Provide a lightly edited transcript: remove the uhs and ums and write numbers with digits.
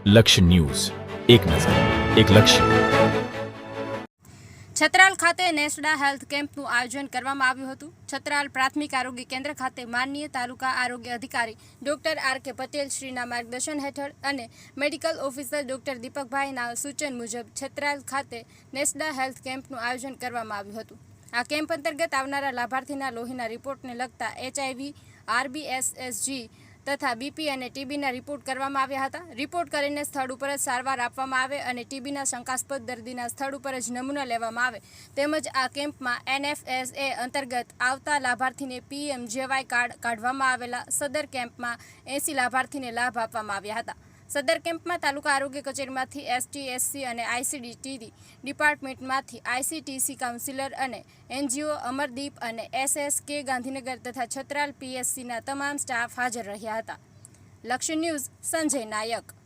લક્ષ્ય ન્યૂઝ, એક નજર, એક લક્ષ્ય. છત્રાલ ખાતે નેસડા હેલ્થ કેમ્પનું આયોજન કરવામાં આવ્યું હતું. છત્રાલ પ્રાથમિક આરોગ્ય કેન્દ્ર ખાતે માનનીય તાલુકા આરોગ્ય અધિકારી ડોક્ટર આર.કે. પટેલ શ્રીના માર્ગદર્શન હેઠળ અને મેડિકલ ઓફિસર ડોક્ટર દીપકભાઈના સૂચન મુજબ છત્રાલ ખાતે નેસડા હેલ્થ કેમ્પનું આયોજન કરવામાં આવ્યું હતું. આ કેમ્પ અંતર્ગત આવનારા લાભાર્થીના લોહીના રિપોર્ટને લગતા HIV, RBSSG તથા BP અને TBના રિપોર્ટ કરવામાં આવ્યા હતા. રિપોર્ટ કરીને સ્થળ ઉપર જ સારવાર આપવામાં આવે અને TBના શંકાસ્પદ દર્દીના સ્થળ ઉપર જ નમૂના લેવામાં આવે. તેમજ આ કેમ્પમાં NFSA અંતર્ગત આવતા લાભાર્થીને PMJY કાર્ડ કાઢવામાં આવેલા. સદર કેમ્પમાં 80 લાભાર્થીને લાભ આપવામાં આવ્યા હતા. સદર કેમ્પમાં તાલુકા આરોગ્ય કચેરીમાંથી ST, SC અને ICT ડિપાર્ટમેન્ટમાંથી ICTC કાઉન્સિલર અને NGO અમરદીપ અને SSK ગાંધીનગર તથા છત્રાલ PSCના તમામ સ્ટાફ હાજર રહ્યા હતા. લક્ષ્ય ન્યૂઝ, સંજય નાયક.